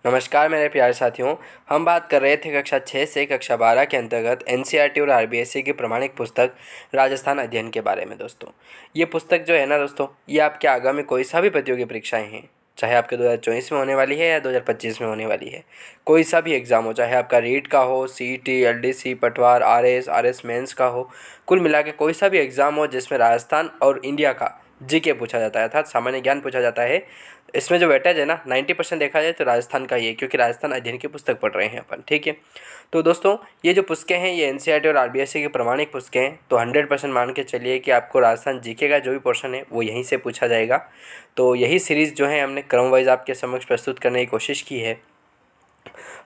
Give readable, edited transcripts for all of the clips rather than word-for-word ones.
नमस्कार मेरे प्यारे साथियों। हम बात कर रहे थे कक्षा 6 से कक्षा 12 के अंतर्गत एनसीईआरटी और आरबीएसई की प्रमाणिक पुस्तक राजस्थान अध्ययन के बारे में। दोस्तों, ये पुस्तक जो है ना दोस्तों, ये आपके आगामी कोई सा भी प्रतियोगी परीक्षाएं हैं, चाहे आपके 2024 में होने वाली है या 2025 में होने वाली है, कोई सा भी एग्ज़ाम हो, चाहे आपका रीट का हो, सीईटी, एलडीसी, पटवार, आरएस मेंस का हो, कुल मिला के कोई सा भी एग्ज़ाम हो जिसमें राजस्थान और इंडिया का जीके पूछा जाता है, अर्थात सामान्य ज्ञान पूछा जाता है, इसमें जो वेटेज है ना 90% देखा जाए तो राजस्थान का ही है, क्योंकि राजस्थान अध्ययन की पुस्तक पढ़ रहे हैं अपन। ठीक है, तो दोस्तों ये जो पुस्तकें हैं ये एनसीईआरटी और आरबीएसई की प्रमाणिक पुस्तकें हैं, तो 100% मान के चलिए कि आपको राजस्थान जीके का जो भी पोर्शन है वो यहीं से पूछा जाएगा। तो यही सीरीज़ जो है हमने क्रम वाइज आपके समक्ष प्रस्तुत करने की कोशिश की है।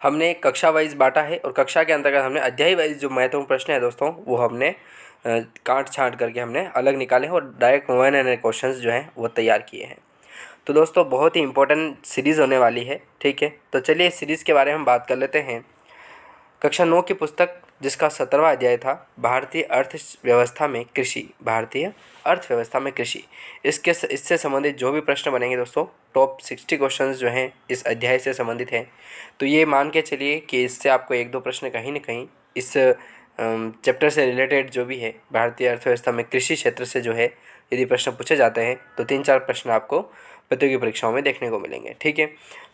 हमने कक्षा वाइज बांटा है और कक्षा के अंतर्गत हमने अध्याय वाइज जो महत्वपूर्ण प्रश्न है दोस्तों वो हमने काट छाँट करके हमने अलग निकाले हैं और डायरेक्ट 1 क्वेश्चन जो हैं वो तैयार किए हैं। तो दोस्तों बहुत ही इंपॉर्टेंट सीरीज़ होने वाली है। ठीक है, तो चलिए इस सीरीज़ के बारे में हम बात कर लेते हैं। कक्षा 9 की पुस्तक जिसका 17वां अध्याय था भारतीय अर्थव्यवस्था में कृषि, भारतीय अर्थव्यवस्था में कृषि, इससे संबंधित जो भी प्रश्न बनेंगे दोस्तों, टॉप 60 क्वेश्चंस जो हैं इस अध्याय से संबंधित हैं। तो ये मान के चलिए कि इससे आपको 1-2 प्रश्न कहीं ना कहीं इस चैप्टर से रिलेटेड जो भी है भारतीय अर्थव्यवस्था में कृषि क्षेत्र से जो है यदि प्रश्न पूछे जाते हैं तो 3-4 प्रश्न आपको प्रतियोगी परीक्षाओं में देखने को मिलेंगे। ठीक है,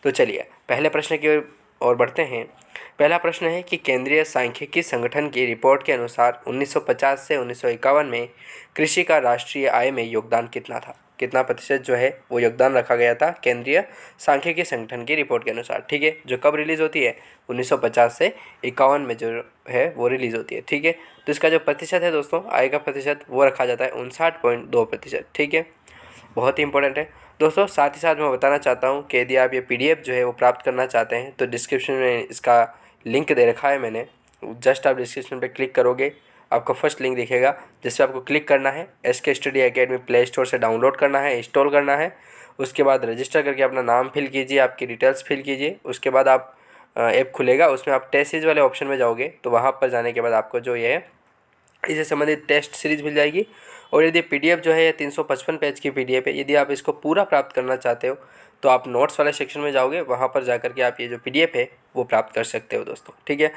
तो चलिए पहले प्रश्न की ओर बढ़ते हैं। पहला प्रश्न है कि केंद्रीय सांख्यिकी संगठन की रिपोर्ट के अनुसार 1950 से 1951 में कृषि का राष्ट्रीय आय में योगदान कितना था, कितना प्रतिशत जो है वो योगदान रखा गया था केंद्रीय सांख्यिकी संगठन की रिपोर्ट के अनुसार। ठीक है, जो कब रिलीज़ होती है 1950 से 51 में जो है वो रिलीज़ होती है। ठीक है, तो इसका जो प्रतिशत है दोस्तों, आय का प्रतिशत, वो रखा जाता है 59.2%। ठीक है, बहुत ही इंपॉर्टेंट है दोस्तों। साथ ही साथ मैं बताना चाहता हूँ कि यदि आप ये पीडीएफ जो है वो प्राप्त करना चाहते हैं तो डिस्क्रिप्शन में इसका लिंक दे रखा है मैंने। जस्ट आप डिस्क्रिप्शन पे क्लिक करोगे, आपको फर्स्ट लिंक दिखेगा जिस पर आपको क्लिक करना है। SK study academy play store से डाउनलोड करना है, इंस्टॉल करना है। उसके बाद रजिस्टर करके अपना नाम फिल कीजिए, आपकी डिटेल्स फिल कीजिए। उसके बाद आप ऐप खुलेगा, उसमें आप टेस्ट सीरीज वाले ऑप्शन में जाओगे तो वहाँ पर जाने के बाद आपको जो ये है इससे संबंधित टेस्ट सीरीज मिल जाएगी। और यदि पीडीएफ जो है 355 पेज की पीडीएफ है, यदि आप इसको पूरा प्राप्त करना चाहते हो तो आप नोट्स वाले सेक्शन में जाओगे, वहाँ पर जाकर के आप ये जो पीडीएफ है वो प्राप्त कर सकते हो दोस्तों। ठीक है,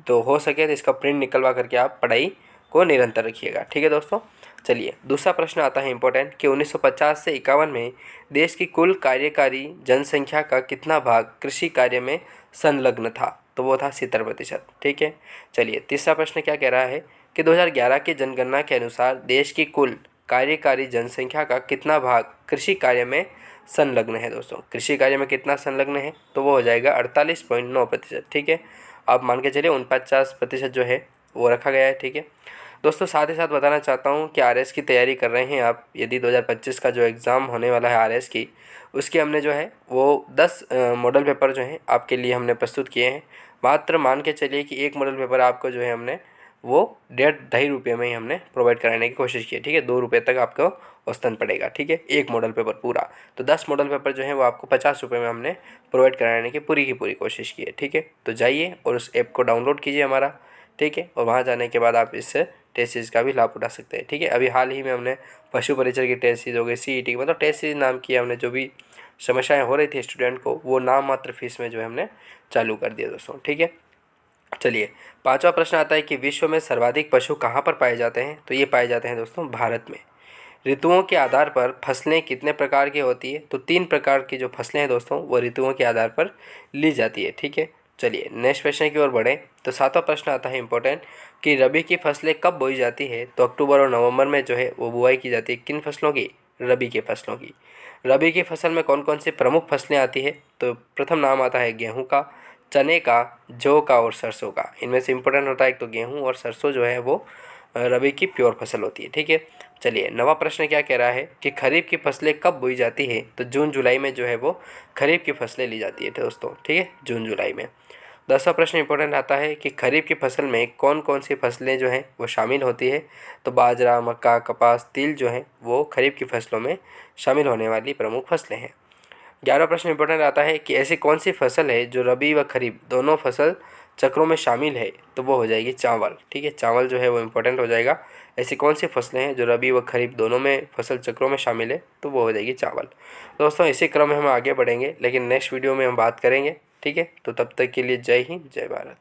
तो हो सके तो इसका प्रिंट निकलवा करके आप पढ़ाई को निरंतर रखिएगा। ठीक है दोस्तों, चलिए दूसरा प्रश्न आता है इंपॉर्टेंट कि 1950 से 51 में देश की कुल कार्यकारी जनसंख्या का कितना भाग कृषि कार्य में संलग्न था, तो वो था 70%। ठीक है, चलिए तीसरा प्रश्न क्या कह रहा है कि 2011 की जनगणना के अनुसार देश की कुल कार्यकारी जनसंख्या का कितना भाग कृषि कार्य में संलग्न है। दोस्तों, कृषि कार्य में कितना संलग्न है, तो वो हो जाएगा 48.9%। ठीक है, आप मान के चलिए 49% जो है वो रखा गया है। ठीक है दोस्तों, साथ ही साथ बताना चाहता हूँ कि आरएस की तैयारी कर रहे हैं आप, यदि 2025 का जो एग्ज़ाम होने वाला है आरएस की, उसकी हमने जो है वो 10 मॉडल पेपर जो हैं आपके लिए हमने प्रस्तुत किए हैं। मात्र मान के चलिए कि एक मॉडल पेपर आपको जो है हमने वो 1.5-2.5 रुपये में ही हमने प्रोवाइड कराने की कोशिश की है। ठीक है, 2 रुपये तक आपको औसतन पड़ेगा। ठीक है, एक मॉडल पेपर पूरा, तो 10 मॉडल पेपर जो है वो आपको 50 रुपये में हमने प्रोवाइड कराने की पूरी कोशिश की है। ठीक है, तो जाइए और उस ऐप को डाउनलोड कीजिए हमारा। ठीक है, और वहाँ जाने के बाद आप इस टेस्ट सीरीज का भी लाभ उठा सकते हैं। ठीक है, अभी हाल ही में हमने पशु परिचर की टेस्ट सीरीज हो गई, सीईटी की, मतलब टेस्ट सीरीज नाम की हमने जो भी समस्याएं हो रही थी स्टूडेंट को, वो नाम मात्र फीस में जो है हमने चालू कर दिया दोस्तों। ठीक है, चलिए पांचवा प्रश्न आता है कि विश्व में सर्वाधिक पशु कहाँ पर पाए जाते हैं, तो ये पाए जाते हैं दोस्तों भारत में। ऋतुओं के आधार पर फसलें कितने प्रकार की होती है, तो 3 प्रकार की जो फसलें हैं दोस्तों वो ऋतुओं के आधार पर ली जाती है। ठीक है, चलिए नेक्स्ट प्रश्न की ओर बढ़ें। तो 7वां प्रश्न आता है इंपॉर्टेंट कि रबी की फसलें कब बोई जाती है, तो अक्टूबर और नवंबर में जो है वो बुआई की जाती है। किन फसलों की, रबी के फसलों की। रबी की फसल में कौन कौन सी प्रमुख फसलें आती है, तो प्रथम नाम आता है गेहूँ का, चने का, जौ का और सरसों का। इनमें से इंपॉर्टेंट होता है एक तो गेहूँ और सरसों जो है वो रबी की प्योर फसल होती है। ठीक है, चलिए नवा प्रश्न क्या कह रहा है कि खरीफ की फसलें कब बोई जाती है, तो जून जुलाई में जो है वो खरीफ की फसलें ली जाती है दोस्तों। ठीक है, जून जुलाई में। 10वां प्रश्न इंपॉर्टेंट आता है कि खरीफ की फसल में कौन कौन सी फसलें जो हैं वो शामिल होती है, तो बाजरा, मक्का, कपास, तिल जो हैं वो खरीफ की फसलों में शामिल होने वाली प्रमुख फसलें हैं। 11वां प्रश्न इंपॉर्टेंट आता है कि ऐसी कौन सी फसल है जो रबी व खरीफ दोनों फसल चक्रों में शामिल है, तो वो हो जाएगी चावल। ठीक है, चावल जो है वो इम्पोर्टेंट हो जाएगा। ऐसी कौन सी फसलें हैं जो रबी व खरीफ दोनों में फसल चक्रों में शामिल है, तो वो हो जाएगी चावल। दोस्तों इसी क्रम में हम आगे बढ़ेंगे, लेकिन नेक्स्ट वीडियो में हम बात करेंगे ठीक है, तो तब तक के लिए जय हिंद, जय भारत।